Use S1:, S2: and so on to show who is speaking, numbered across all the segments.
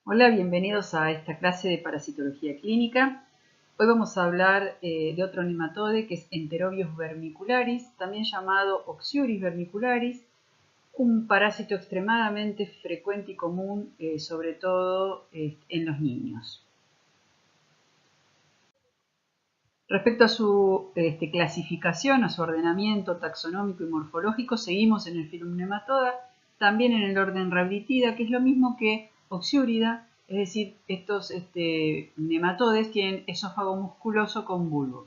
S1: Hola, bienvenidos a esta clase de parasitología clínica. Hoy vamos a hablar de otro nematode que es Enterobius vermicularis, también llamado Oxyuris vermicularis, un parásito extremadamente frecuente y común, sobre todo en los niños. Respecto a su clasificación, a su ordenamiento taxonómico y morfológico, seguimos en el filum Nematoda, también en el orden Rhabditida, que es lo mismo que Oxyurida, es decir, estos nematodes tienen esófago musculoso con bulbo.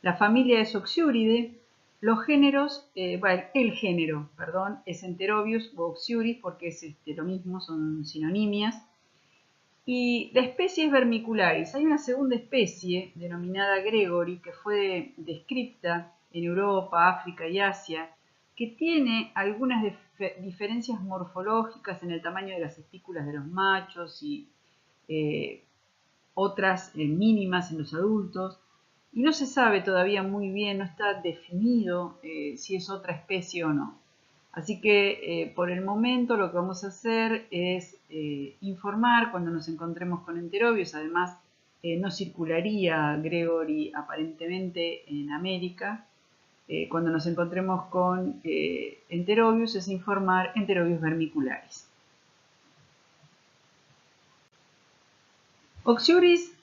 S1: La familia es Oxyuridae, los géneros, el género, perdón, es Enterobius o Oxyuris porque es lo mismo, son sinonimias. Y la especie es vermicularis. Hay una segunda especie denominada Gregory que fue descripta en Europa, África y Asia, que tiene algunas diferencias morfológicas en el tamaño de las estípulas de los machos y otras mínimas en los adultos. Y no se sabe todavía muy bien, no está definido si es otra especie o no. Así que por el momento lo que vamos a hacer es informar cuando nos encontremos con Enterobius. Además, no circularía Gregory aparentemente en América. Cuando nos encontremos con Enterobius es informar Enterobius vermicularis. Oxyuris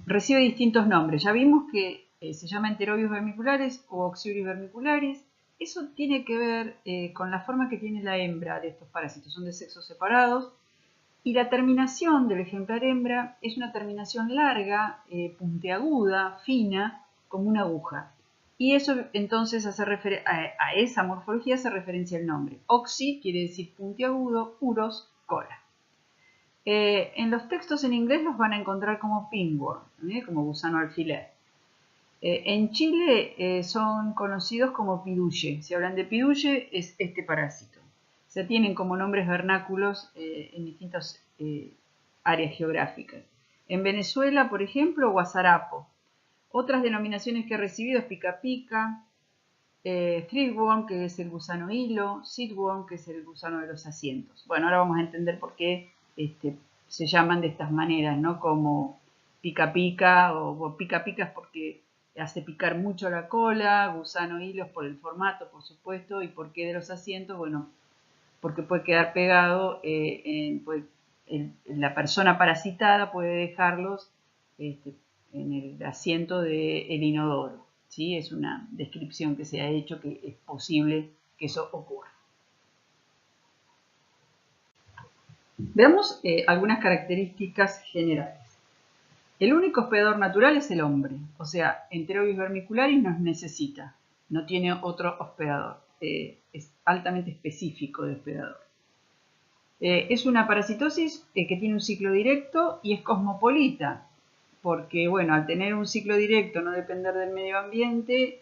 S1: recibe distintos nombres. Ya vimos que se llama Enterobius vermicularis o Oxyuris vermicularis. Eso tiene que ver con la forma que tiene la hembra de estos parásitos. Son de sexos separados y la terminación del ejemplar hembra es una terminación larga, puntiaguda, fina, como una aguja. Y eso entonces a esa morfología hace referencia el nombre. Oxy quiere decir puntiagudo, uros, cola. En los textos en inglés los van a encontrar como pinworm, como gusano alfiler. En Chile son conocidos como pidulle. Si hablan de pidulle es este parásito. Se tienen como nombres vernáculos en distintas áreas geográficas. En Venezuela, por ejemplo, guasarapo. Otras denominaciones que he recibido es pica pica, threadworm, que es el gusano hilo, seedworm, que es el gusano de los asientos. Bueno, ahora vamos a entender por qué se llaman de estas maneras, ¿no? Como pica pica o pica pica es porque hace picar mucho la cola, gusano hilos por el formato, por supuesto, y por qué de los asientos, bueno, porque puede quedar pegado, la persona parasitada puede dejarlos en el asiento del inodoro. ¿Sí? Es una descripción que se ha hecho que es posible que eso ocurra. Veamos algunas características generales. El único hospedador natural es el hombre, o sea, Enterobius vermicularis nos necesita, no tiene otro hospedador, es altamente específico de hospedador. Es una parasitosis que tiene un ciclo directo y es cosmopolita, porque bueno, al tener un ciclo directo, no depender del medio ambiente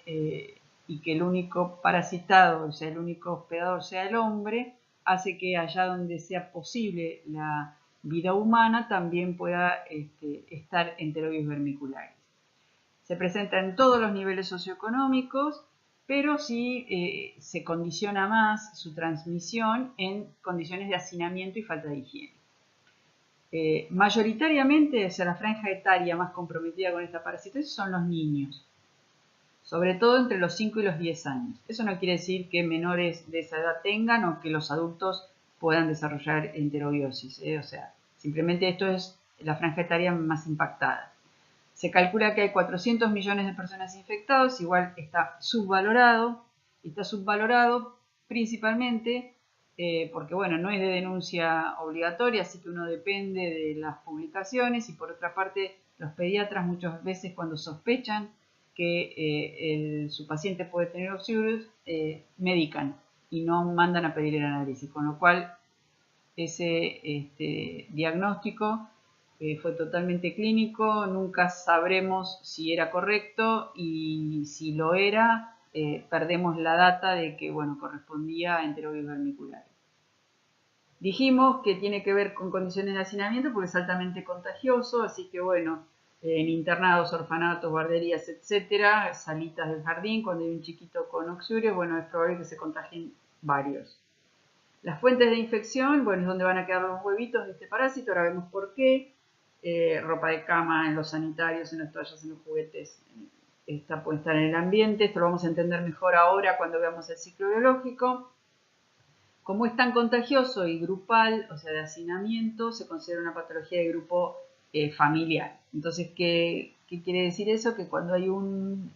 S1: y que el único parasitado, o sea, el único hospedador sea el hombre, hace que allá donde sea posible la vida humana también pueda estar Enterobius vermicularis. Se presenta en todos los niveles socioeconómicos, pero sí se condiciona más su transmisión en condiciones de hacinamiento y falta de higiene. Mayoritariamente, o sea, la franja etaria más comprometida con esta parasitosis son los niños, sobre todo entre los 5 y los 10 años. Eso no quiere decir que menores de esa edad tengan o que los adultos puedan desarrollar enterobiosis, o sea, simplemente esto es la franja etaria más impactada. Se calcula que hay 400 millones de personas infectadas, igual está subvalorado principalmente porque bueno, no es de denuncia obligatoria, así que uno depende de las publicaciones y por otra parte los pediatras muchas veces cuando sospechan que su paciente puede tener Oxyurus, medican y no mandan a pedir el análisis, con lo cual ese diagnóstico fue totalmente clínico, nunca sabremos si era correcto y si lo era, perdemos la data de que bueno, correspondía a Enterobius vermicularis. Dijimos que tiene que ver con condiciones de hacinamiento porque es altamente contagioso, así que bueno, en internados, orfanatos, guarderías, etcétera, salitas del jardín, cuando hay un chiquito con Oxyuris, bueno, es probable que se contagien varios. Las fuentes de infección, bueno, es donde van a quedar los huevitos de este parásito, ahora vemos por qué. Ropa de cama, en los sanitarios, en las toallas, en los juguetes, esta puede estar en el ambiente. Esto lo vamos a entender mejor ahora cuando veamos el ciclo biológico. Como es tan contagioso y grupal, o sea, de hacinamiento, se considera una patología de grupo familiar. Entonces, ¿qué quiere decir eso? Que cuando hay un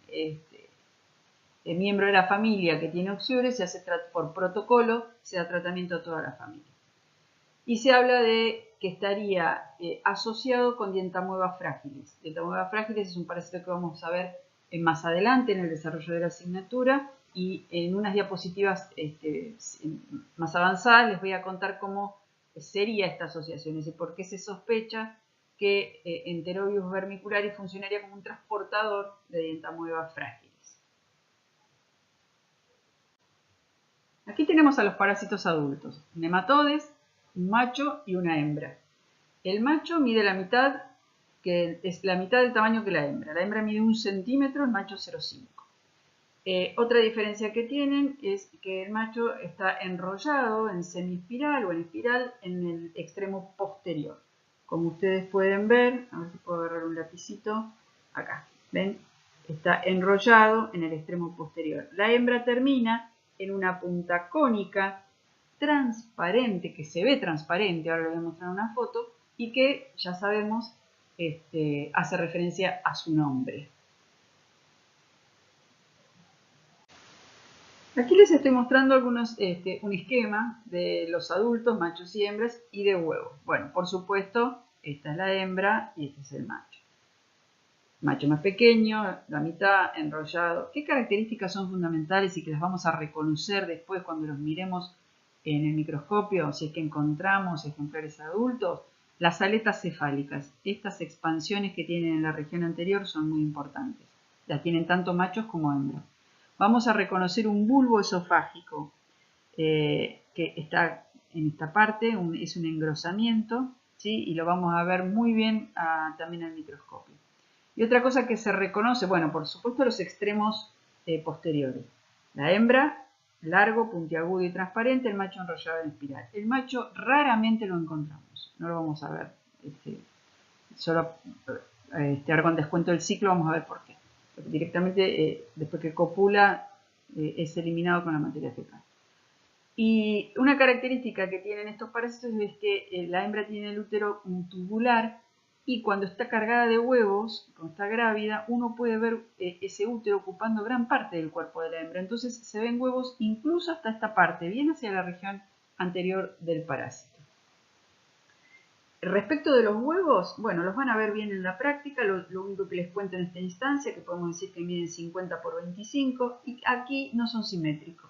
S1: miembro de la familia que tiene oxiures, se hace por protocolo, se da tratamiento a toda la familia. Y se habla de que estaría asociado con dientamueva fragilis. Dientamueva fragilis es un parásito que vamos a ver más adelante en el desarrollo de la asignatura, y en unas diapositivas más avanzadas les voy a contar cómo sería esta asociación, es decir, por qué se sospecha que Enterobius vermicularis funcionaría como un transportador de dientamueva fragilis. Aquí tenemos a los parásitos adultos, nematodes, un macho y una hembra. El macho mide la mitad, que es la mitad del tamaño que la hembra. La hembra mide 1 centímetro, el macho 0,5. Otra diferencia que tienen es que el macho está enrollado en semiespiral o en espiral en el extremo posterior. Como ustedes pueden ver, a ver si puedo agarrar un lapicito, acá, ¿ven? Está enrollado en el extremo posterior. La hembra termina en una punta cónica transparente, que se ve transparente, ahora les voy a mostrar una foto, y que ya sabemos hace referencia a su nombre. Aquí les estoy mostrando un esquema de los adultos, machos y hembras, y de huevos. Bueno, por supuesto, esta es la hembra y este es el macho. Macho más pequeño, la mitad enrollado. ¿Qué características son fundamentales y que las vamos a reconocer después cuando los miremos en el microscopio, si es que encontramos ejemplares adultos? Las aletas cefálicas. Estas expansiones que tienen en la región anterior son muy importantes. Las tienen tanto machos como hembras. Vamos a reconocer un bulbo esofágico que está en esta parte, es un engrosamiento, ¿sí? Y lo vamos a ver muy bien también al microscopio. Y otra cosa que se reconoce, bueno, por supuesto los extremos posteriores. La hembra, largo, puntiagudo y transparente, el macho enrollado en espiral. El macho raramente lo encontramos, no lo vamos a ver. Solo ahora con descuento del ciclo vamos a ver por qué. Porque directamente después que copula es eliminado con la materia fecal. Y una característica que tienen estos parásitos es que la hembra tiene el útero tubular, y cuando está cargada de huevos, cuando está grávida, uno puede ver ese útero ocupando gran parte del cuerpo de la hembra. Entonces se ven huevos incluso hasta esta parte, bien hacia la región anterior del parásito. Respecto de los huevos, bueno, los van a ver bien en la práctica. Lo único que les cuento en esta instancia, que podemos decir que miden 50 por 25, y aquí no son simétricos,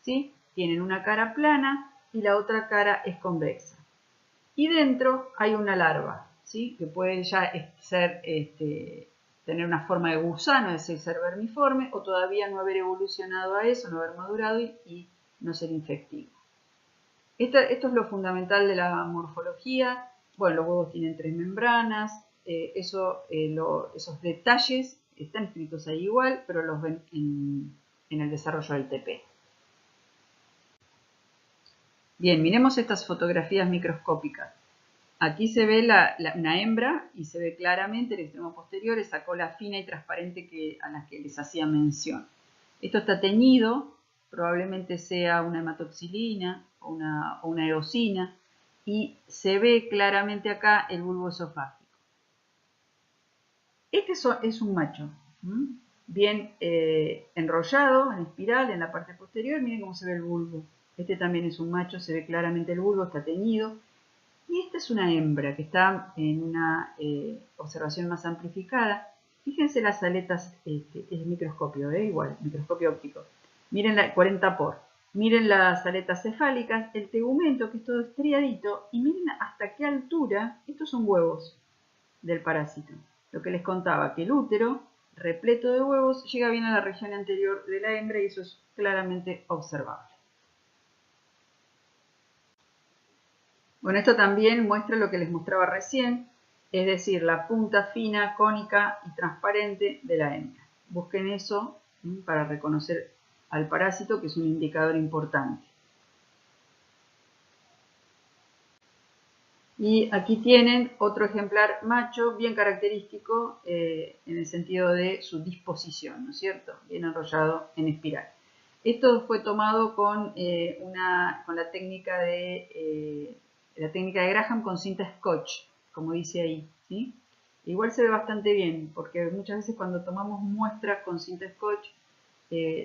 S1: ¿sí? Tienen una cara plana y la otra cara es convexa. Y dentro hay una larva, ¿sí? Que puede ya ser, tener una forma de gusano, es decir, ser vermiforme, o todavía no haber evolucionado a eso, no haber madurado y no ser infectivo. Esto es lo fundamental de la morfología. Bueno, los huevos tienen 3 membranas, esos detalles están escritos ahí igual, pero los ven en el desarrollo del TP. Bien, miremos estas fotografías microscópicas. Aquí se ve una hembra y se ve claramente el extremo posterior, esa cola fina y transparente a la que les hacía mención. Esto está teñido, probablemente sea una hematoxilina o una eosina, y se ve claramente acá el bulbo esofágico. Este es un macho, bien enrollado en espiral en la parte posterior. Miren cómo se ve el bulbo. Este también es un macho, se ve claramente el bulbo, está teñido. Y esta es una hembra que está en una observación más amplificada. Fíjense las aletas, es microscopio, igual, microscopio óptico. Miren la 40 por. Miren las aletas cefálicas, el tegumento, que es todo estriadito, y miren hasta qué altura, estos son huevos del parásito. Lo que les contaba, que el útero, repleto de huevos, llega bien a la región anterior de la hembra, y eso es claramente observable. Bueno, esto también muestra lo que les mostraba recién, es decir, la punta fina, cónica y transparente de la hembra. Busquen eso para reconocer al parásito, que es un indicador importante. Y aquí tienen otro ejemplar macho bien característico en el sentido de su disposición, ¿no es cierto? Bien enrollado en espiral. Esto fue tomado con la técnica de Graham con cinta Scotch, como dice ahí, ¿sí? Igual se ve bastante bien, porque muchas veces cuando tomamos muestras con cinta Scotch,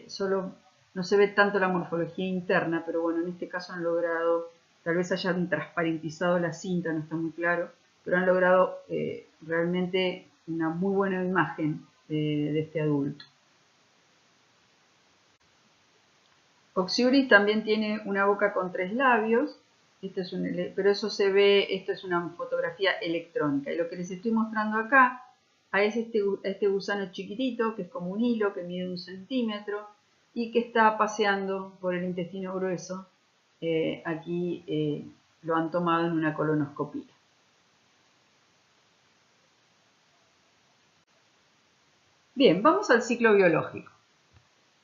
S1: solo no se ve tanto la morfología interna, pero bueno, en este caso han logrado, tal vez hayan transparentizado la cinta, no está muy claro, pero han logrado realmente una muy buena imagen de este adulto. Oxyuris también tiene una boca con 3 labios, pero eso se ve, esto es una fotografía electrónica. Y lo que les estoy mostrando acá es este gusano chiquitito, que es como un hilo, que mide 1 centímetro y que está paseando por el intestino grueso. Aquí lo han tomado en una colonoscopia. Bien, vamos al ciclo biológico.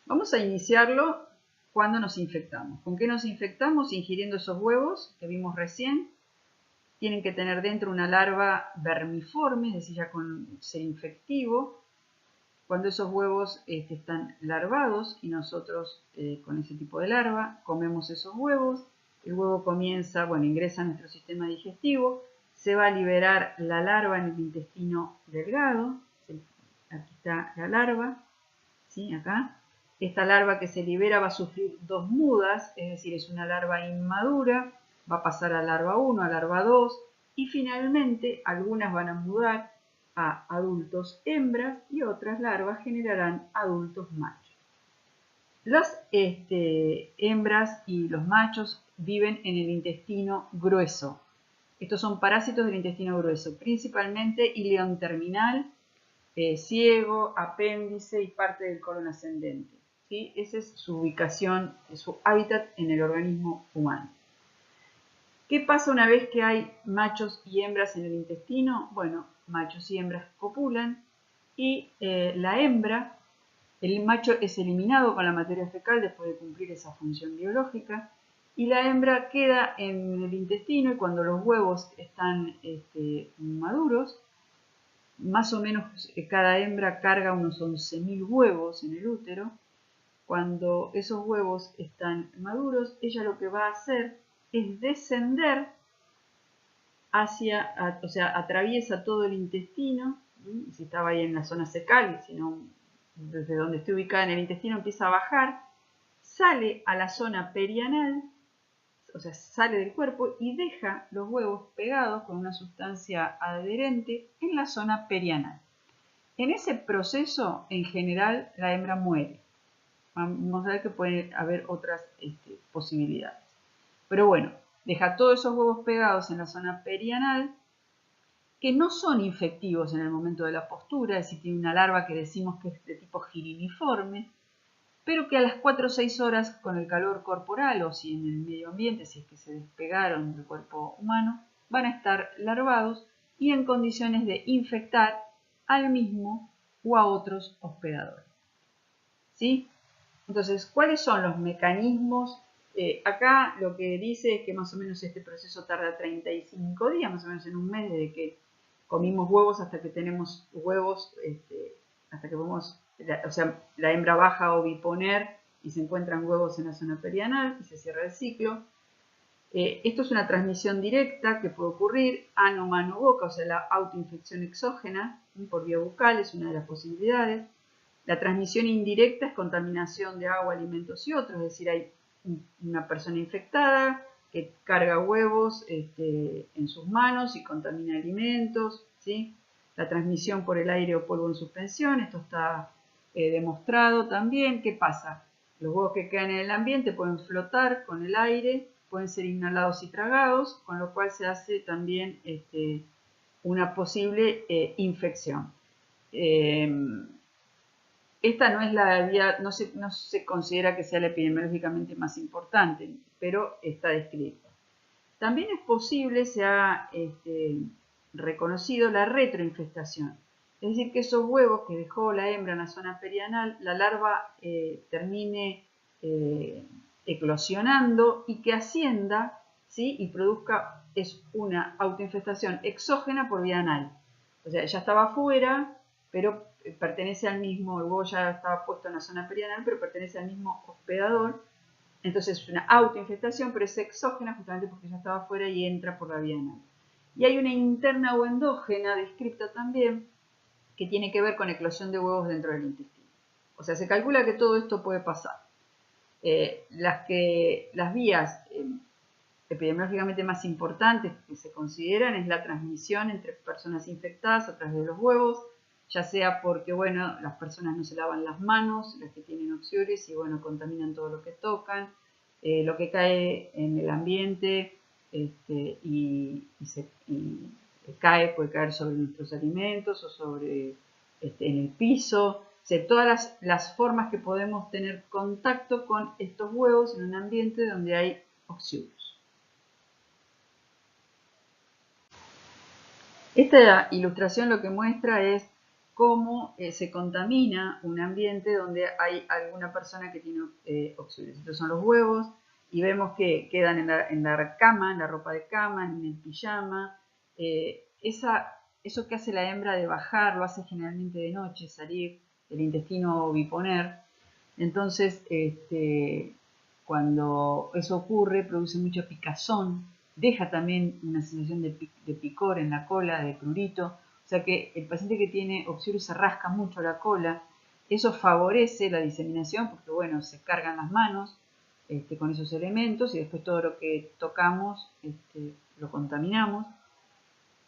S1: Vamos a iniciarlo cuando nos infectamos. ¿Con qué nos infectamos? Ingiriendo esos huevos que vimos recién. Tienen que tener dentro una larva vermiforme, es decir, ya con ser infectivo. Cuando esos huevos están larvados y nosotros con ese tipo de larva comemos esos huevos, el huevo comienza, bueno, ingresa a nuestro sistema digestivo, se va a liberar la larva en el intestino delgado. Aquí está la larva, ¿sí? Acá. Esta larva que se libera va a sufrir 2 mudas, es decir, es una larva inmadura, va a pasar a larva 1, a larva 2 y finalmente algunas van a mudar a adultos hembras y otras larvas generarán adultos machos. Las hembras y los machos viven en el intestino grueso. Estos son parásitos del intestino grueso, principalmente ileón terminal, ciego, apéndice y parte del colon ascendente. ¿Sí? Esa es su ubicación, su hábitat en el organismo humano. ¿Qué pasa una vez que hay machos y hembras en el intestino? Bueno, machos y hembras copulan y la hembra, el macho es eliminado con la materia fecal después de cumplir esa función biológica y la hembra queda en el intestino y cuando los huevos están maduros, más o menos cada hembra carga unos 11.000 huevos en el útero. Cuando esos huevos están maduros, ella lo que va a hacer es descender o sea, atraviesa todo el intestino, si estaba ahí en la zona fecal, sino desde donde esté ubicada en el intestino empieza a bajar, sale a la zona perianal, o sea, sale del cuerpo y deja los huevos pegados con una sustancia adherente en la zona perianal. En ese proceso, en general, la hembra muere. Vamos a ver que puede haber otras posibilidades. Pero bueno, deja todos esos huevos pegados en la zona perianal, que no son infectivos en el momento de la postura, es decir, tiene una larva que decimos que es de tipo giriniforme, pero que a las 4 o 6 horas con el calor corporal o si en el medio ambiente, si es que se despegaron del cuerpo humano, van a estar larvados y en condiciones de infectar al mismo o a otros hospedadores. ¿Sí? Entonces, ¿cuáles son los mecanismos? Acá lo que dice es que más o menos este proceso tarda 35 días, más o menos en un mes desde que comimos huevos hasta que tenemos huevos, hasta que podemos, o sea, la hembra baja a oviponer y se encuentran huevos en la zona perianal y se cierra el ciclo. Esto es una transmisión directa que puede ocurrir ano, mano, boca, o sea, la autoinfección exógena por vía bucal es una de las posibilidades. La transmisión indirecta es contaminación de agua, alimentos y otros, es decir, hay una persona infectada que carga huevos en sus manos y contamina alimentos, ¿sí? La transmisión por el aire o polvo en suspensión, esto está demostrado también. ¿Qué pasa? Los huevos que quedan en el ambiente pueden flotar con el aire, pueden ser inhalados y tragados, con lo cual se hace también una posible infección. Esta no es la vía, no se considera que sea la epidemiológicamente más importante, pero está descrita. También es posible, se ha reconocido la retroinfestación, es decir, que esos huevos que dejó la hembra en la zona perianal, la larva termine eclosionando y que ascienda ¿sí? Y produzca, es una autoinfestación exógena por vía anal. O sea, ya estaba afuera, pero pertenece al mismo, el huevo ya estaba puesto en la zona perianal, pero pertenece al mismo hospedador. Entonces es una autoinfestación, pero es exógena justamente porque ya estaba afuera y entra por la vía anal. Y hay una interna o endógena descripta también, que tiene que ver con eclosión de huevos dentro del intestino. O sea, se calcula que todo esto puede pasar. Las vías epidemiológicamente más importantes que se consideran es la transmisión entre personas infectadas a través de los huevos, ya sea porque, bueno, las personas no se lavan las manos, las que tienen opciones, y, bueno, contaminan todo lo que tocan, lo que cae en el ambiente, y puede caer sobre nuestros alimentos o sobre en el piso. O sea, todas las formas que podemos tener contacto con estos huevos en un ambiente donde hay oxiuros. Esta ilustración lo que muestra es cómo se contamina un ambiente donde hay alguna persona que tiene oxiuros. Estos son los huevos y vemos que quedan en la cama, en la ropa de cama, en el pijama. Eso que hace la hembra de bajar lo hace generalmente de noche, salir del intestino oviponer. Entonces, cuando eso ocurre, produce mucha picazón, deja también una sensación de picor en la cola, de prurito. O sea que el paciente que tiene oxiuros se rasca mucho la cola. Eso favorece la diseminación porque, bueno, se cargan las manos con esos elementos y después todo lo que tocamos lo contaminamos.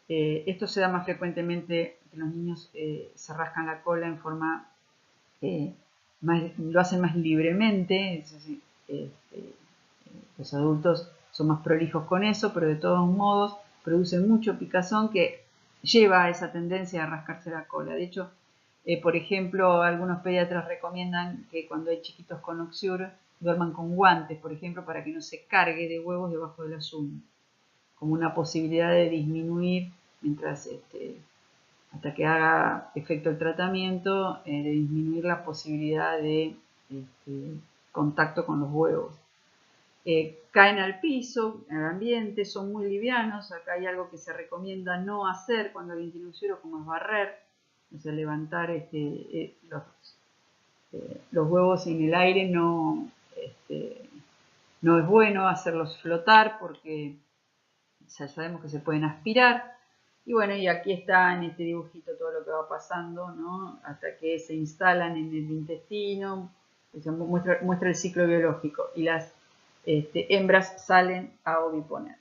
S1: Esto se da más frecuentemente que los niños se rascan la cola en forma, lo hacen más libremente, es decir, los adultos son más prolijos con eso, pero de todos modos produce mucho picazón que lleva a esa tendencia a rascarse la cola. De hecho, por ejemplo, algunos pediatras recomiendan que cuando hay chiquitos con oxiur duerman con guantes, por ejemplo, para que no se cargue de huevos debajo de las uñas, como una posibilidad de disminuir mientras hasta que haga efecto el tratamiento, de disminuir la posibilidad de contacto con los huevos. Caen al piso, al ambiente, son muy livianos. Acá hay algo que se recomienda no hacer cuando alguien tiene oxiuro, como es barrer, o sea, levantar los huevos en el aire. No es bueno hacerlos flotar porque ya sabemos que se pueden aspirar. Y bueno, y aquí está en este dibujito todo lo que va pasando, ¿no? Hasta que se instalan en el intestino, muestra el ciclo biológico y las hembras salen a oviponer.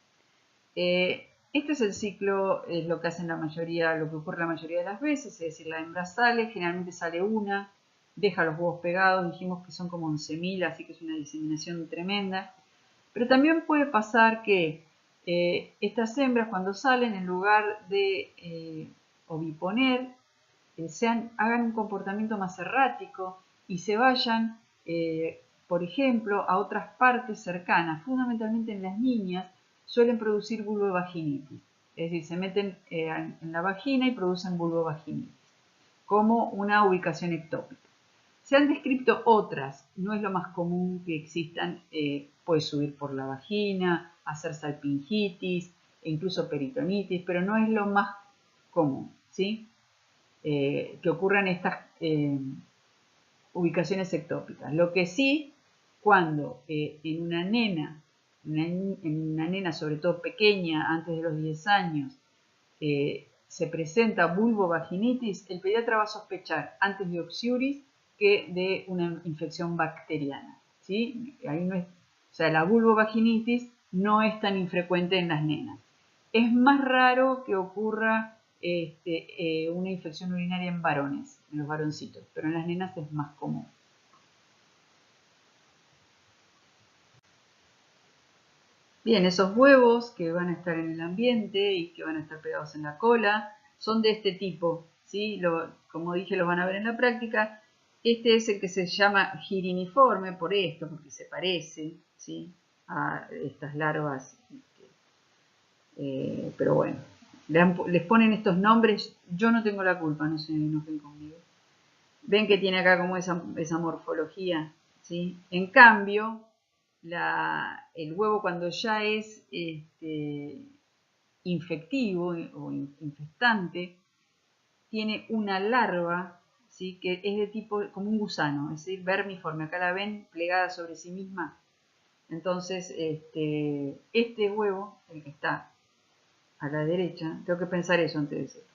S1: Este es el ciclo, es lo que hacen lo que ocurre la mayoría de las veces, es decir, la hembra sale, generalmente sale una, deja los huevos pegados, dijimos que son como 11.000, así que es una diseminación tremenda. Pero también puede pasar que estas hembras, cuando salen, en lugar de oviponer, hagan un comportamiento más errático y se vayan, por ejemplo, a otras partes cercanas. Fundamentalmente en las niñas suelen producir vulvovaginitis, es decir, se meten en la vagina y producen vulvovaginitis, como una ubicación ectópica. Se han descrito otras, no es lo más común que existan, puede subir por la vagina, hacer salpingitis e incluso peritonitis, pero no es lo más común, ¿sí? Que ocurran estas ubicaciones ectópicas. Lo que sí, cuando en una nena sobre todo pequeña, antes de los 10 años, se presenta vulvovaginitis, el pediatra va a sospechar antes de oxiuris que de una infección bacteriana, ¿sí? Ahí no es, o sea, la vulvovaginitis no es tan infrecuente en las nenas. Es más raro que ocurra una infección urinaria en varones, en los varoncitos, pero en las nenas es más común. Bien, esos huevos que van a estar en el ambiente y que van a estar pegados en la cola son de este tipo, ¿sí? Como dije, los van a ver en la práctica. Este es el que se llama giriniforme por esto, porque se parece, ¿sí?, a estas larvas. Pero bueno, les ponen estos nombres. Yo no tengo la culpa, no se enojen conmigo. Ven que tiene acá como esa morfología, ¿sí? En cambio, el huevo cuando ya es infectivo o infestante, tiene una larva, ¿sí? Que es de tipo como un gusano, es decir, vermiforme. Acá la ven plegada sobre sí misma. Entonces, este huevo, el que está a la derecha, tengo que pensar eso antes de decirlo,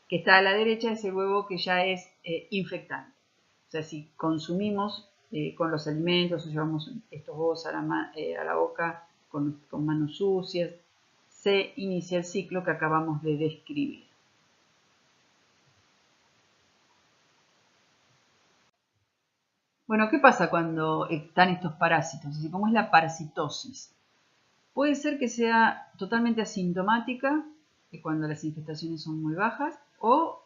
S1: que está a la derecha es el huevo que ya es infectante. O sea, si consumimos con los alimentos o llevamos estos huevos a la boca con manos sucias, se inicia el ciclo que acabamos de describir. Bueno, ¿qué pasa cuando están estos parásitos? Es decir, ¿cómo es la parasitosis? Puede ser que sea totalmente asintomática, cuando las infestaciones son muy bajas, o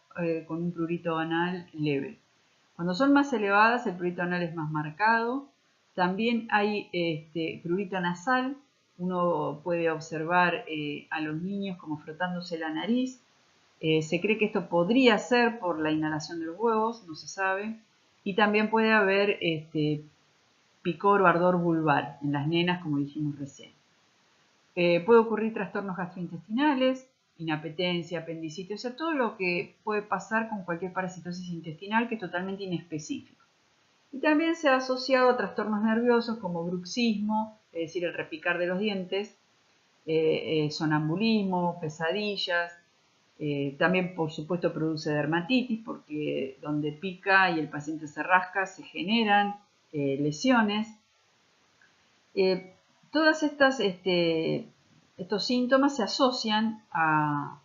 S1: con un prurito anal leve. Cuando son más elevadas, el prurito anal es más marcado. También hay prurito nasal. Uno puede observar a los niños como frotándose la nariz. Se cree que esto podría ser por la inhalación de los huevos, no se sabe. Y también puede haber picor o ardor vulvar en las nenas, como dijimos recién. Puede ocurrir trastornos gastrointestinales, inapetencia, apendicitis, o sea, todo lo que puede pasar con cualquier parasitosis intestinal que es totalmente inespecífico. Y también se ha asociado a trastornos nerviosos como bruxismo, es decir, el repicar de los dientes, sonambulismo, pesadillas. También, por supuesto, produce dermatitis porque donde pica y el paciente se rasca se generan lesiones. Todas estos síntomas se asocian a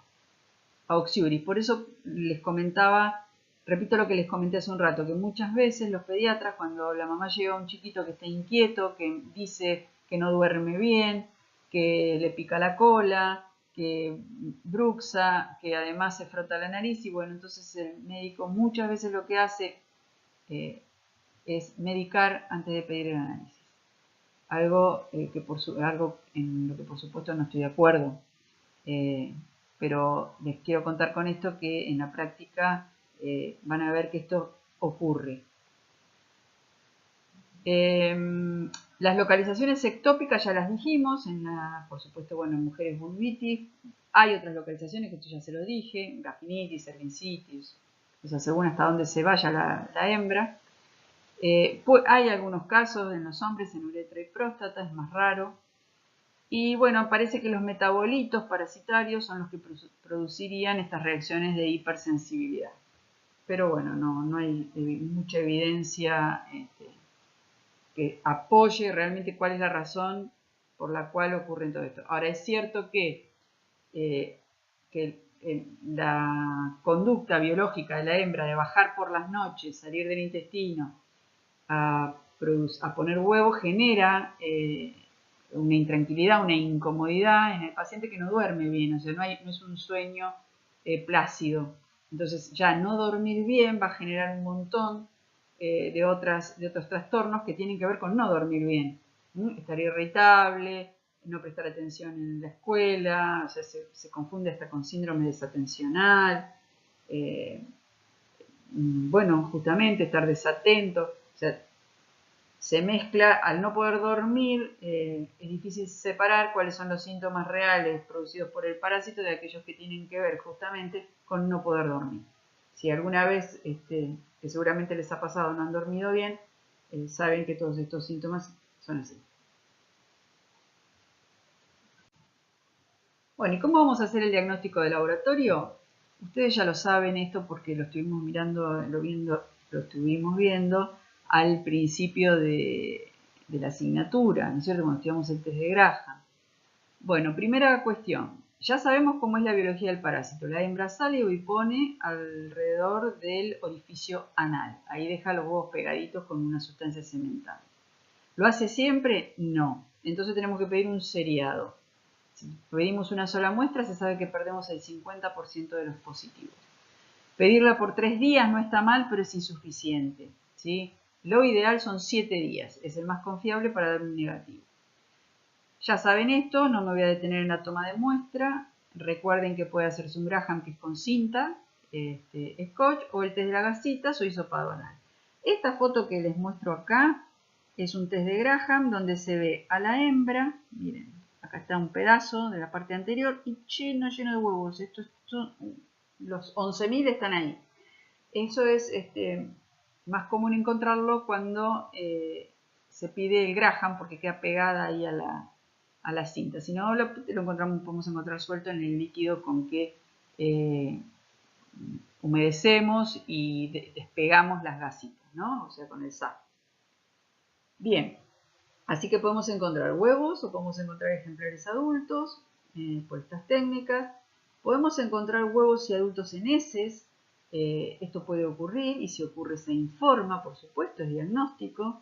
S1: Oxiuris. Por eso les comentaba, repito lo que les comenté hace un rato, que muchas veces los pediatras, cuando la mamá lleva a un chiquito que está inquieto, que dice que no duerme bien, que le pica la cola, que bruxa, que además se frota la nariz, y bueno, entonces el médico muchas veces lo que hace es medicar antes de pedir el análisis. Algo en lo que por supuesto no estoy de acuerdo. Pero les quiero contar con esto que en la práctica van a ver que esto ocurre. Las localizaciones ectópicas ya las dijimos, por supuesto, bueno, en mujeres vulvitis. Hay otras localizaciones que esto ya se lo dije, vaginitis, cervicitis, o sea, según hasta dónde se vaya la hembra. Hay algunos casos en los hombres en uretra y próstata, es más raro. Y bueno, parece que los metabolitos parasitarios son los que producirían estas reacciones de hipersensibilidad. Pero bueno, no hay mucha evidencia que apoye realmente cuál es la razón por la cual ocurre todo esto. Ahora, es cierto que la conducta biológica de la hembra de bajar por las noches, salir del intestino a poner huevos genera una intranquilidad, una incomodidad en el paciente que no duerme bien, o sea, no es un sueño plácido. Entonces ya no dormir bien va a generar un montón de otros trastornos que tienen que ver con no dormir bien. Estar irritable, no prestar atención en la escuela, o sea, se confunde hasta con síndrome desatencional. Bueno, justamente estar desatento, o sea, se mezcla, al no poder dormir, es difícil separar cuáles son los síntomas reales producidos por el parásito de aquellos que tienen que ver justamente con no poder dormir. Si alguna vez, que seguramente les ha pasado, no han dormido bien, saben que todos estos síntomas son así. Bueno, ¿y cómo vamos a hacer el diagnóstico de laboratorio? Ustedes ya lo saben esto porque lo estuvimos mirando, lo estuvimos viendo al principio de la asignatura, ¿no es cierto? Cuando estudiamos el test de Graham. Bueno, primera cuestión. Ya sabemos cómo es la biología del parásito. La hembra sale y pone alrededor del orificio anal. Ahí deja los huevos pegaditos con una sustancia cemental. ¿Lo hace siempre? No. Entonces tenemos que pedir un seriado. Si pedimos una sola muestra, se sabe que perdemos el 50% de los positivos. Pedirla por 3 días no está mal, pero es insuficiente, ¿sí? Lo ideal son 7 días. Es el más confiable para dar un negativo. Ya saben esto, no me voy a detener en la toma de muestra. Recuerden que puede hacerse un Graham, que es con cinta, scotch, o el test de la gasita o hisopado anal. Esta foto que les muestro acá es un test de Graham donde se ve a la hembra, miren, acá está un pedazo de la parte anterior y lleno de huevos. Los 11.000 están ahí. Eso es más común encontrarlo cuando se pide el Graham porque queda pegada ahí a la cinta. Si no, lo encontramos, podemos encontrar suelto en el líquido con que humedecemos y despegamos las gasitas, ¿no? O sea, con el sal. Bien, así que podemos encontrar huevos o podemos encontrar ejemplares adultos por estas técnicas. Podemos encontrar huevos y adultos en heces. Esto puede ocurrir y si ocurre se informa, por supuesto, es diagnóstico.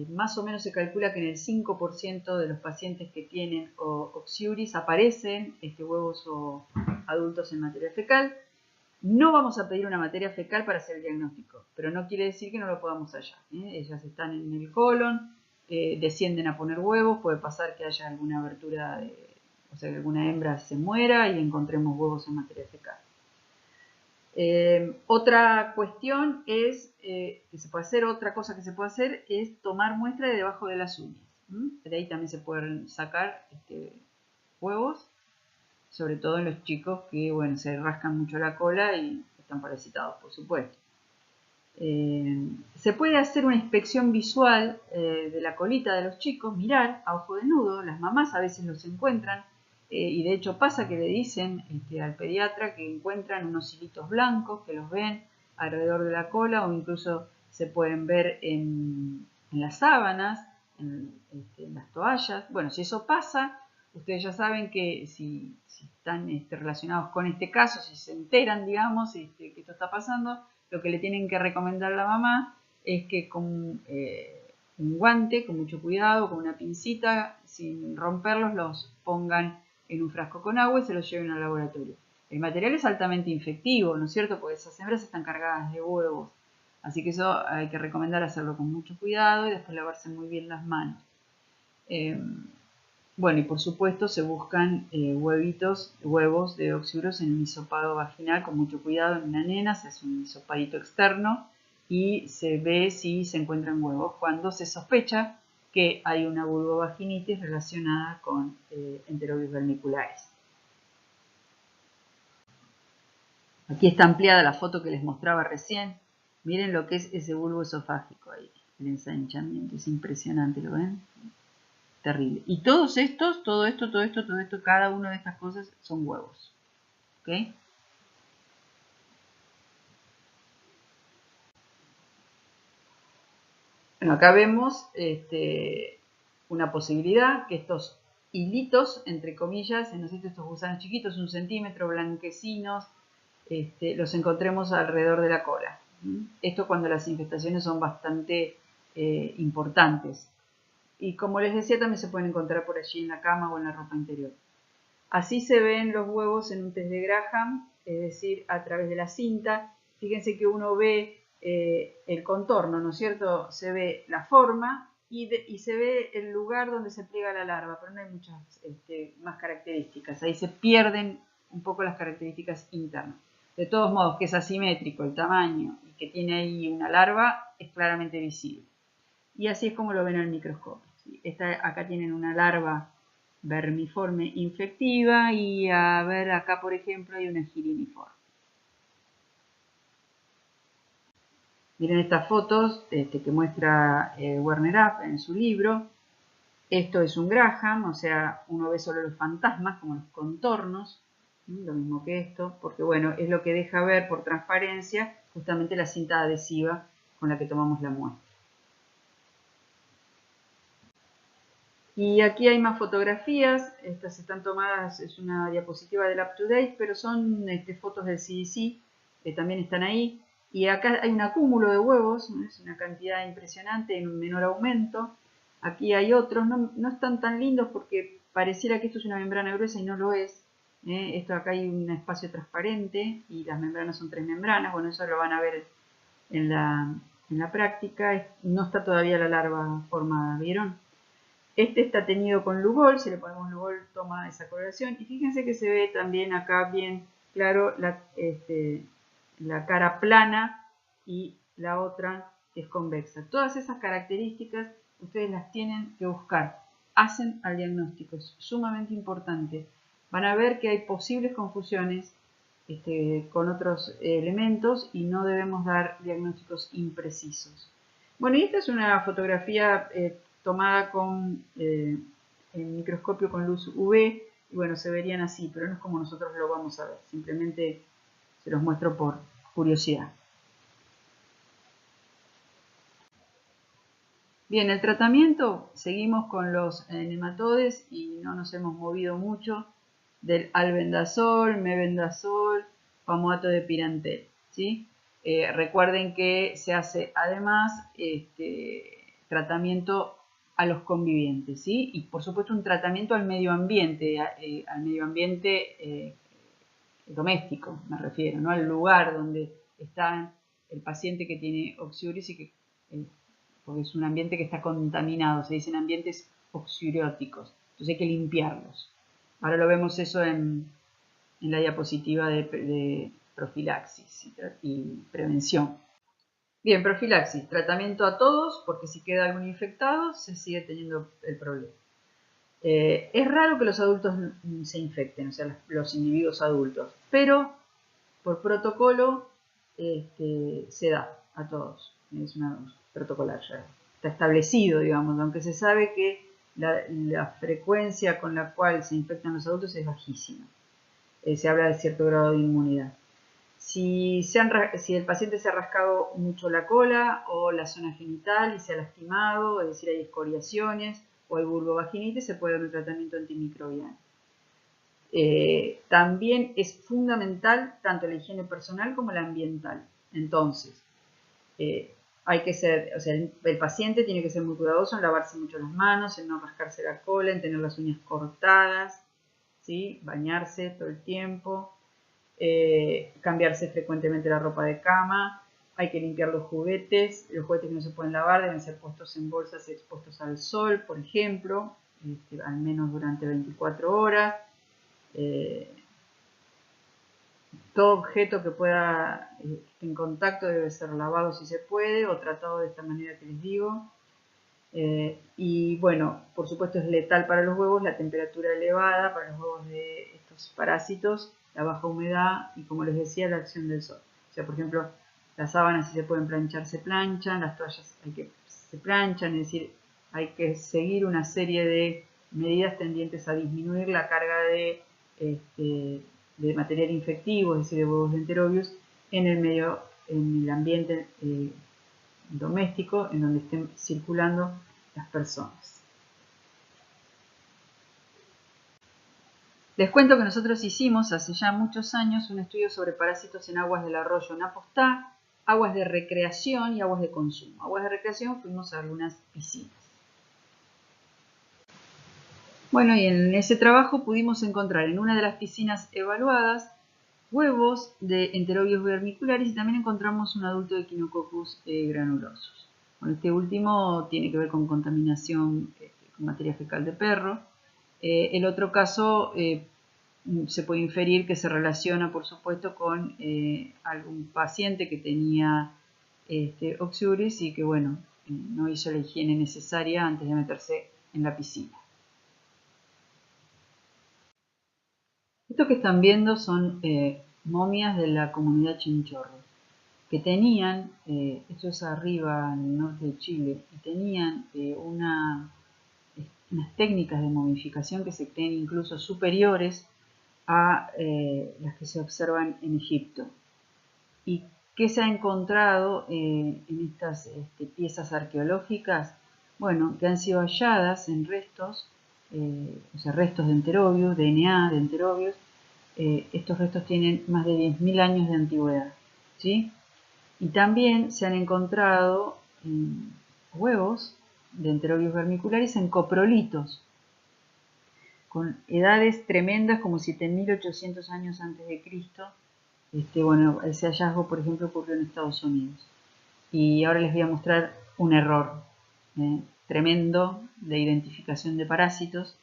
S1: Más o menos se calcula que en el 5% de los pacientes que tienen oxiuris aparecen huevos o adultos en materia fecal. No vamos a pedir una materia fecal para hacer el diagnóstico, pero no quiere decir que no lo podamos hallar. Ellas están en el colon, descienden a poner huevos, puede pasar que haya alguna abertura, o sea que alguna hembra se muera y encontremos huevos en materia fecal. Otra cuestión es que se puede hacer, otra cosa que se puede hacer es tomar muestra de debajo de las uñas. De ahí también se pueden sacar huevos, sobre todo en los chicos que, bueno, se rascan mucho la cola y están parasitados, por supuesto. Se puede hacer una inspección visual de la colita de los chicos, mirar a ojo desnudo, las mamás a veces los encuentran y de hecho pasa que le dicen al pediatra que encuentran unos hilitos blancos que los ven alrededor de la cola o incluso se pueden ver en las sábanas, en las toallas. Bueno, si eso pasa, ustedes ya saben que si están relacionados con este caso, si se enteran, digamos, que esto está pasando, lo que le tienen que recomendar a la mamá es que con un guante, con mucho cuidado, con una pincita, sin romperlos, los pongan en un frasco con agua y se los lleven al laboratorio. El material es altamente infectivo, ¿no es cierto? Porque esas hembras están cargadas de huevos. Así que eso hay que recomendar hacerlo con mucho cuidado y después lavarse muy bien las manos. Bueno, y por supuesto se buscan huevos de oxiuros en un hisopado vaginal con mucho cuidado en una nena, se hace un hisopadito externo y se ve si se encuentran huevos cuando se sospecha que hay una vulvovaginitis relacionada con enterobius vermicularis. Aquí está ampliada la foto que les mostraba recién. Miren lo que es ese bulbo esofágico ahí, el ensanchamiento, es impresionante, ¿lo ven? Terrible. Y todos estos, todo esto, cada una de estas cosas son huevos. ¿Ok? Bueno, acá vemos una posibilidad que estos hilitos, entre comillas, ¿no es cierto? Estos gusanos chiquitos, 1 centímetro, blanquecinos, los encontremos alrededor de la cola. Esto cuando las infestaciones son bastante importantes. Y como les decía, también se pueden encontrar por allí en la cama o en la ropa interior. Así se ven los huevos en un test de Graham, es decir, a través de la cinta. Fíjense que uno ve el contorno, ¿no es cierto? Se ve la forma y se ve el lugar donde se pliega la larva, pero no hay muchas más características. Ahí se pierden un poco las características internas. De todos modos, que es asimétrico el tamaño y que tiene ahí una larva, es claramente visible. Y así es como lo ven al microscopio. Acá tienen una larva vermiforme infectiva y a ver acá por ejemplo hay una giriniforme. Miren estas fotos que muestra Werner App en su libro. Esto es un Graham, o sea, uno ve solo los fantasmas como los contornos, lo mismo que esto, porque bueno, es lo que deja ver por transparencia justamente la cinta adhesiva con la que tomamos la muestra. Y aquí hay más fotografías, estas están tomadas, es una diapositiva del UpToDate, pero son fotos del CDC, que también están ahí. Y acá hay un acúmulo de huevos, ¿no? Es una cantidad impresionante en un menor aumento. Aquí hay otros, no están tan lindos porque pareciera que esto es una membrana gruesa y no lo es. Esto acá hay un espacio transparente y las membranas son 3 membranas, bueno, eso lo van a ver en la práctica. No está todavía la larva formada, ¿vieron? Este está teñido con Lugol, si le ponemos Lugol toma esa coloración. Y fíjense que se ve también acá bien claro la cara plana y la otra que es convexa. Todas esas características ustedes las tienen que buscar. Hacen al diagnóstico, es sumamente importante. Van a ver que hay posibles confusiones con otros elementos y no debemos dar diagnósticos imprecisos. Bueno, y esta es una fotografía tomada con el microscopio con luz UV, y bueno, se verían así, pero no es como nosotros lo vamos a ver, simplemente se los muestro por curiosidad. Bien, el tratamiento, seguimos con los nematodes y no nos hemos movido mucho del albendazol, mebendazol, famato de pirantel, ¿sí? Recuerden que se hace además tratamiento a los convivientes, ¿sí? Y por supuesto un tratamiento al medio ambiente doméstico, me refiero, ¿no? Al lugar donde está el paciente que tiene oxiuris y que porque es un ambiente que está contaminado, se dicen ambientes oxiuróticos, entonces hay que limpiarlos. Ahora lo vemos eso en la diapositiva de profilaxis y prevención. Bien, profilaxis, tratamiento a todos, porque si queda algún infectado se sigue teniendo el problema. Es raro que los adultos se infecten, o sea, los individuos adultos, pero por protocolo se da a todos, es una protocolar ya está establecido, digamos, aunque se sabe que la frecuencia con la cual se infectan los adultos es bajísima. Se habla de cierto grado de inmunidad. Si el paciente se ha rascado mucho la cola o la zona genital y se ha lastimado, es decir, hay escoriaciones o hay vulvovaginitis, se puede dar un tratamiento antimicrobiano. También es fundamental tanto la higiene personal como la ambiental. Entonces, hay que ser, o sea, el paciente tiene que ser muy cuidadoso en lavarse mucho las manos, en no rascarse la cola, en tener las uñas cortadas, ¿sí? Bañarse todo el tiempo, cambiarse frecuentemente la ropa de cama, hay que limpiar los juguetes que no se pueden lavar deben ser puestos en bolsas y expuestos al sol, por ejemplo, al menos durante 24 horas. Todo objeto que pueda en contacto debe ser lavado si se puede o tratado de esta manera que les digo. Y bueno, por supuesto es letal para los huevos la temperatura elevada para los huevos de estos parásitos, la baja humedad y, como les decía, la acción del sol. O sea, por ejemplo, las sábanas, si se pueden planchar, se planchan, las toallas se planchan, es decir, hay que seguir una serie de medidas tendientes a disminuir la carga de material infectivo, es decir, de huevos de enterobius, en el ambiente doméstico en donde estén circulando las personas. Les cuento que nosotros hicimos hace ya muchos años un estudio sobre parásitos en aguas del arroyo Napostá, aguas de recreación y aguas de consumo. Aguas de recreación fuimos a algunas piscinas. Bueno, y en ese trabajo pudimos encontrar en una de las piscinas evaluadas huevos de enterobius vermicularis y también encontramos un adulto de Echinococcus granulosus. Bueno, este último tiene que ver con contaminación con materia fecal de perro. El otro caso se puede inferir que se relaciona, por supuesto, con algún paciente que tenía oxiuris y que, bueno, no hizo la higiene necesaria antes de meterse en la piscina. Estos que están viendo son momias de la comunidad Chinchorro, que tenían, esto es arriba en el norte de Chile, y tenían unas técnicas de momificación que se creen incluso superiores a las que se observan en Egipto. ¿Y qué se ha encontrado en estas piezas arqueológicas? Bueno, que han sido halladas en restos, o sea, restos de enterobius, DNA de enterobius. Estos restos tienen más de 10.000 años de antigüedad, ¿sí? Y también se han encontrado huevos de enterobius vermicularis en coprolitos, con edades tremendas como 7.800 años antes de Cristo. Bueno, ese hallazgo, por ejemplo, ocurrió en Estados Unidos. Y ahora les voy a mostrar un error tremendo de identificación de parásitos,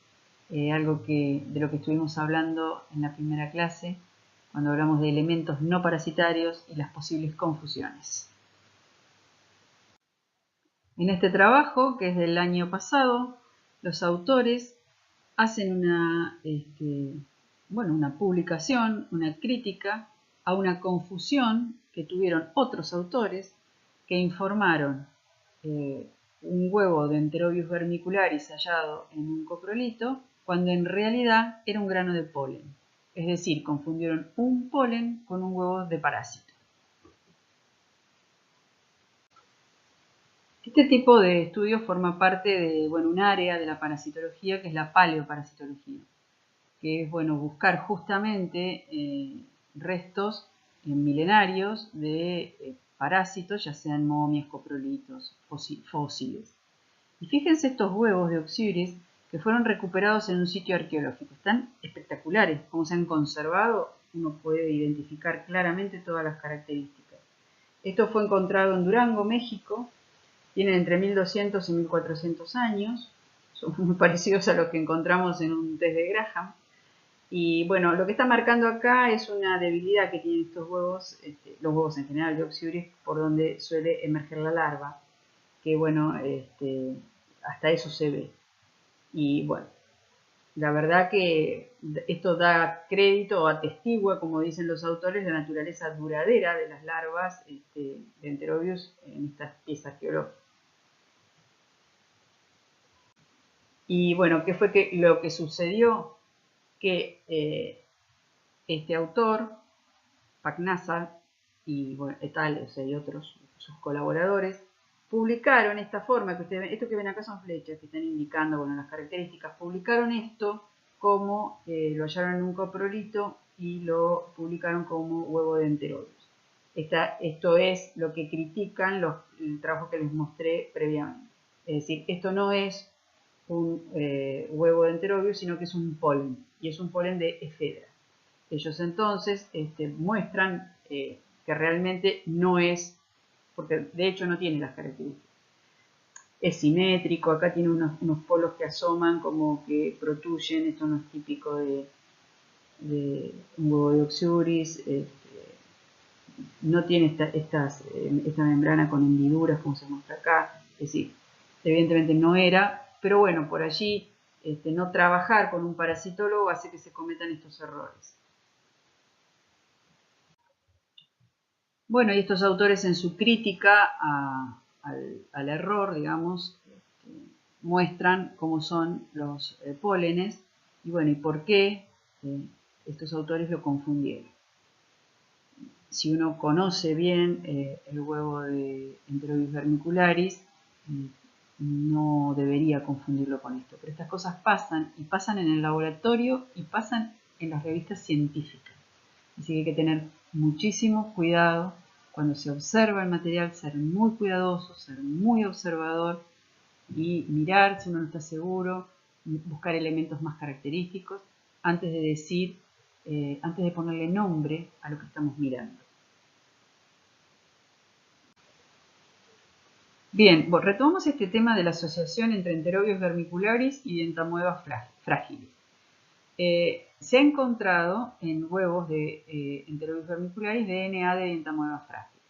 S1: algo de lo que estuvimos hablando en la primera clase, cuando hablamos de elementos no parasitarios y las posibles confusiones. En este trabajo, que es del año pasado, los autores hacen una publicación, una crítica a una confusión que tuvieron otros autores que informaron un huevo de Enterobius vermicularis hallado en un coprolito, cuando en realidad era un grano de polen. Es decir, confundieron un polen con un huevo de parásito. Este tipo de estudio forma parte de un área de la parasitología que es la paleoparasitología, que es buscar justamente restos milenarios de parásitos, ya sean momias, coprolitos, fósiles. Y fíjense estos huevos de Oxyuris que fueron recuperados en un sitio arqueológico. Están espectaculares, como se han conservado, uno puede identificar claramente todas las características. Esto fue encontrado en Durango, México. Tienen entre 1200 y 1400 años, son muy parecidos a los que encontramos en un test de Graham. Y bueno, lo que está marcando acá es una debilidad que tienen estos huevos, los huevos en general de Oxyuris, por donde suele emerger la larva, que hasta eso se ve. Y bueno, la verdad que esto da crédito o atestigua, como dicen los autores, la naturaleza duradera de las larvas de Enterobius en estas piezas geológicas. Y bueno, ¿qué fue lo que sucedió? Que este autor, Pagnasa y y otros, sus colaboradores, publicaron esta forma que ustedes ven, esto que ven acá son flechas que están indicando las características, publicaron esto como lo hallaron en un coprolito y lo publicaron como huevo de Enterobius. Esto es lo que critican el trabajo que les mostré previamente. Es decir, esto no es un huevo de Enterobius, sino que es un polen, y es un polen de efedra. Ellos entonces muestran que realmente no es, porque de hecho no tiene las características. Es simétrico, acá tiene unos polos que asoman como que protuyen, esto no es típico de un huevo de Oxyuris, no tiene esta membrana con hendiduras como se muestra acá, es decir, evidentemente no era, pero bueno, por allí no trabajar con un parasitólogo hace que se cometan estos errores. Bueno, y estos autores en su crítica al error, digamos, muestran cómo son los pólenes y bueno, y por qué estos autores lo confundieron. Si uno conoce bien el huevo de Enterobius vermicularis, no debería confundirlo con esto. Pero estas cosas pasan, y pasan en el laboratorio y pasan en las revistas científicas. Así que hay que tener muchísimo cuidado cuando se observa el material, ser muy cuidadoso, ser muy observador y mirar si uno no está seguro, buscar elementos más característicos antes de decir, antes de ponerle nombre a lo que estamos mirando. Bien, retomamos este tema de la asociación entre Enterobius vermicularis y Dientamoeba fragilis. Se ha encontrado en huevos de Enterobius vermicularis DNA de Dientamoeba fragilis.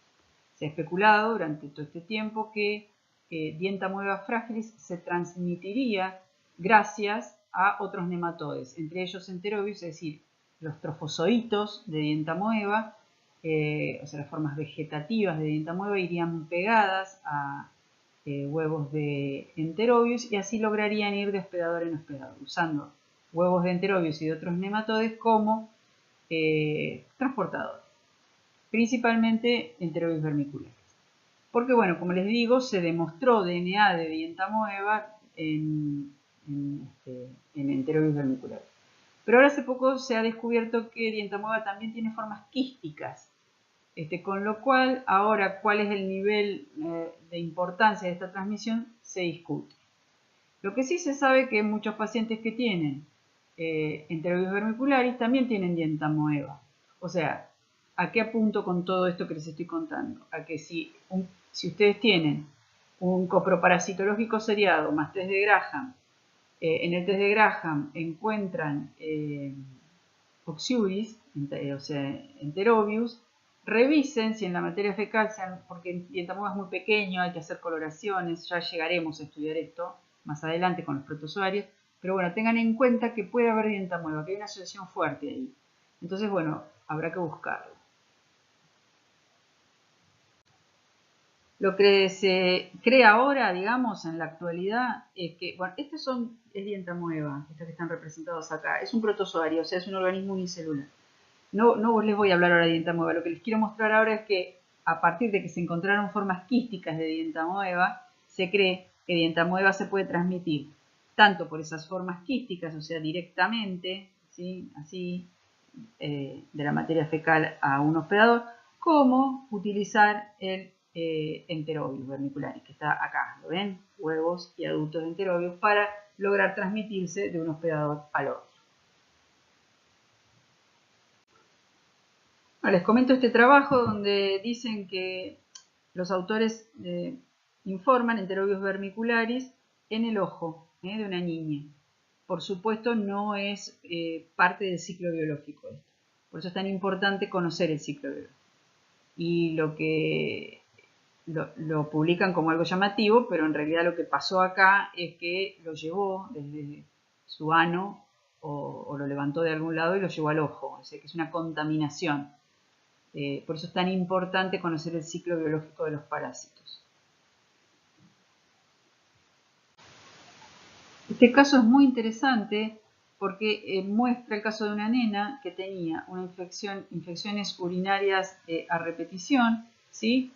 S1: Se ha especulado durante todo este tiempo que Dientamoeba fragilis se transmitiría gracias a otros nematodes, entre ellos Enterobius, es decir, los trofozoitos de Dientamoeba, o sea, las formas vegetativas de Dientamoeba irían pegadas a huevos de Enterobius y así lograrían ir de hospedador en hospedador, usando huevos de Enterobius y de otros nematodes como transportadores, principalmente Enterobius vermicularis. Porque bueno, como les digo, se demostró DNA de Dientamoeba en Enterobius vermicularis. Pero ahora hace poco se ha descubierto que Dientamoeba también tiene formas quísticas, con lo cual ahora cuál es el nivel de importancia de esta transmisión se discute. Lo que sí se sabe es que muchos pacientes que tienen Enterobius vermicularis también tienen Dientamoeba. O sea, ¿a qué apunto con todo esto que les estoy contando? A que si ustedes tienen un coproparasitológico seriado más test de Graham, en el test de Graham encuentran Oxyuris, o sea, Enterobius, revisen si en la materia fecal, porque el dientamueva es muy pequeño, hay que hacer coloraciones, ya llegaremos a estudiar esto más adelante con los protozoarios, pero bueno, tengan en cuenta que puede haber dientamueva, que hay una asociación fuerte ahí. Entonces, bueno, habrá que buscarlo. Lo que se cree ahora, digamos, en la actualidad, es que, bueno, estos es dientamueva, estos que están representados acá, es un protozoario, o sea, es un organismo unicelular. No les voy a hablar ahora de dientamueva, lo que les quiero mostrar ahora es que a partir de que se encontraron formas quísticas de dientamueva, se cree que dientamueva se puede transmitir tanto por esas formas quísticas, o sea, directamente, ¿sí? Así, de la materia fecal a un hospedador, como utilizar el Enterobius vermicularis, que está acá, ¿lo ven? Huevos y adultos de Enterobius para lograr transmitirse de un hospedador al otro. Bueno, les comento este trabajo donde dicen que los autores informan Enterobius vermicularis en el ojo de una niña. Por supuesto, no es parte del ciclo biológico esto. Por eso es tan importante conocer el ciclo biológico. Y lo publican como algo llamativo, pero en realidad lo que pasó acá es que lo llevó desde su ano o lo levantó de algún lado y lo llevó al ojo. O sea que es una contaminación. Por eso es tan importante conocer el ciclo biológico de los parásitos. Este caso es muy interesante porque muestra el caso de una nena que tenía una infecciones urinarias a repetición, ¿sí?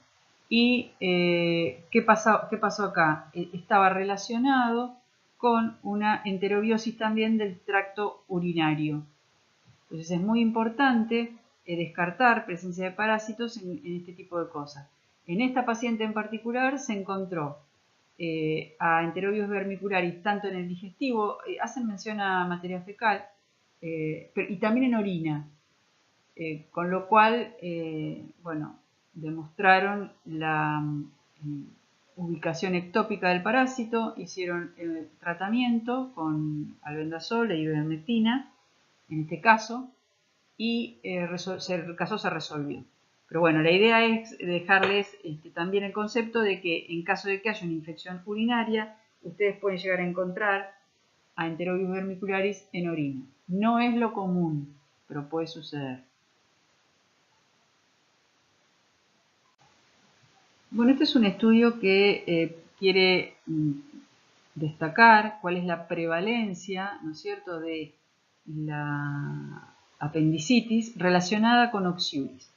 S1: Y ¿qué pasó acá? Estaba relacionado con una enterobiosis también del tracto urinario. Entonces es muy importante descartar presencia de parásitos en este tipo de cosas. En esta paciente en particular se encontró a Enterobius vermicularis tanto en el digestivo, hacen mención a materia fecal, y también en orina, con lo cual, bueno, demostraron la ubicación ectópica del parásito, hicieron el tratamiento con albendazol e ivermectina, en este caso, y el caso se resolvió. Pero bueno, la idea es dejarles también el concepto de que en caso de que haya una infección urinaria, ustedes pueden llegar a encontrar a Enterobius vermicularis en orina. No es lo común, pero puede suceder. Bueno, este es un estudio que quiere destacar cuál es la prevalencia, ¿no es cierto?, de la apendicitis relacionada con Oxiuris.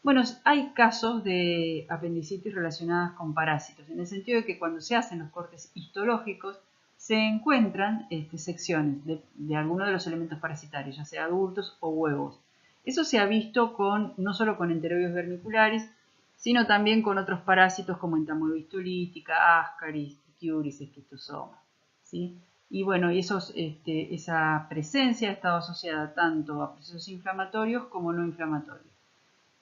S1: Bueno, hay casos de apendicitis relacionadas con parásitos, en el sentido de que cuando se hacen los cortes histológicos se encuentran secciones de algunos de los elementos parasitarios, ya sea adultos o huevos. Eso se ha visto no solo con Enterobius vermicularis, sino también con otros parásitos como Entamoeba histolítica, Ascaris, Curis, Schistosoma, ¿sí? Y bueno, esa presencia ha estado asociada tanto a procesos inflamatorios como no inflamatorios.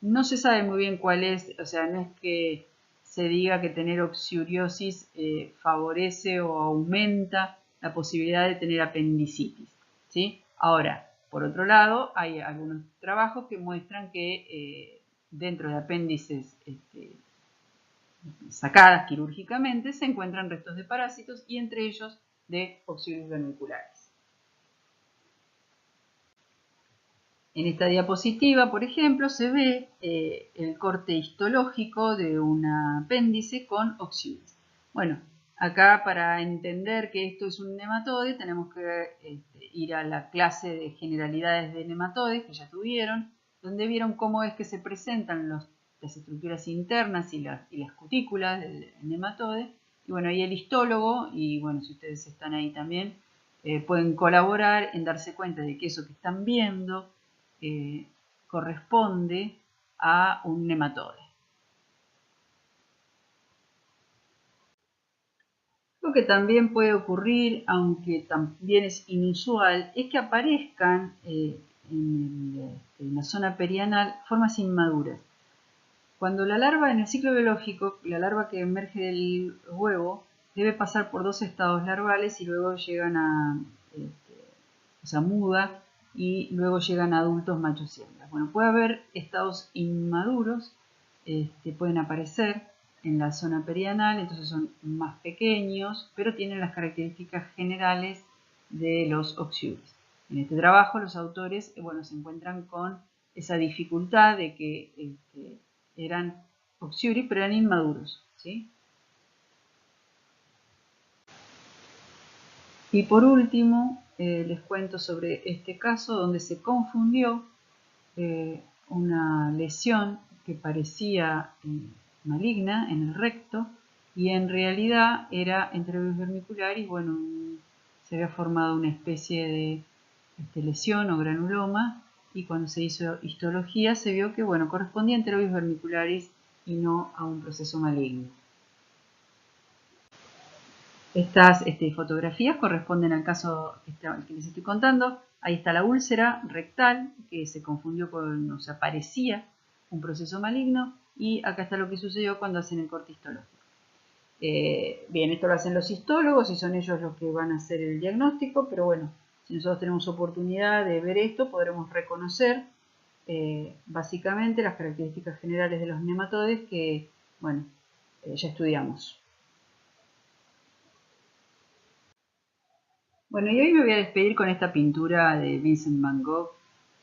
S1: No se sabe muy bien cuál es, o sea, no es que se diga que tener oxiuriosis favorece o aumenta la posibilidad de tener apendicitis, ¿sí? Ahora, por otro lado, hay algunos trabajos que muestran que dentro de apéndices sacadas quirúrgicamente se encuentran restos de parásitos y entre ellos de Oxiurus vermicularis. En esta diapositiva, por ejemplo, se ve el corte histológico de un apéndice con Oxiurus. Bueno, acá para entender que esto es un nematode tenemos que ir a la clase de generalidades de nematodes que ya tuvieron, donde vieron cómo es que se presentan las estructuras internas y las cutículas del nematode. Y bueno, ahí el histólogo, y bueno, si ustedes están ahí también, pueden colaborar en darse cuenta de que eso que están viendo corresponde a un nematode. Lo que también puede ocurrir, aunque también es inusual, es que aparezcan en la zona perianal formas inmaduras. Cuando la larva en el ciclo biológico, la larva que emerge del huevo, debe pasar por dos estados larvales y luego llegan a, o sea, muda y luego llegan adultos machos y hembras. Bueno, puede haber estados inmaduros, pueden aparecer en la zona perianal, entonces son más pequeños, pero tienen las características generales de los oxiuris. En este trabajo los autores se encuentran con esa dificultad de que eran oxiuris, pero eran inmaduros, ¿sí? Y por último, les cuento sobre este caso donde se confundió una lesión que parecía maligna en el recto y en realidad era enterobius vermicularis. Bueno, se había formado una especie de lesión o granuloma y cuando se hizo histología se vio que correspondía a enterobius vermicularis y no a un proceso maligno. Estas fotografías corresponden al caso que les estoy contando. Ahí está la úlcera rectal que se confundió con, o sea, parecía un proceso maligno, y acá está lo que sucedió cuando hacen el corte histológico. Bien, esto lo hacen los histólogos y son ellos los que van a hacer el diagnóstico, pero bueno, si nosotros tenemos oportunidad de ver esto, podremos reconocer básicamente las características generales de los nematodes que, ya estudiamos. Bueno, y hoy me voy a despedir con esta pintura de Vincent van Gogh.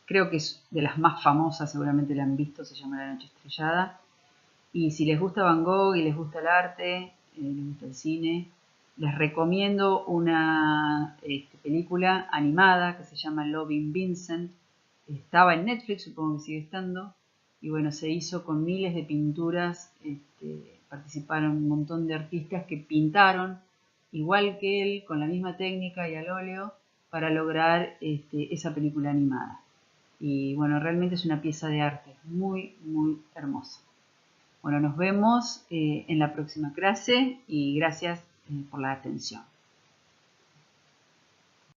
S1: Creo que es de las más famosas, seguramente la han visto, se llama La noche estrellada. Y si les gusta Van Gogh y les gusta el arte, les gusta el cine, les recomiendo una película animada que se llama Loving Vincent. Estaba en Netflix, supongo que sigue estando. Y bueno, se hizo con miles de pinturas, participaron un montón de artistas que pintaron igual que él, con la misma técnica y al óleo, para lograr esa película animada. Y bueno, realmente es una pieza de arte muy, muy hermosa. Bueno, nos vemos en la próxima clase y gracias por la atención.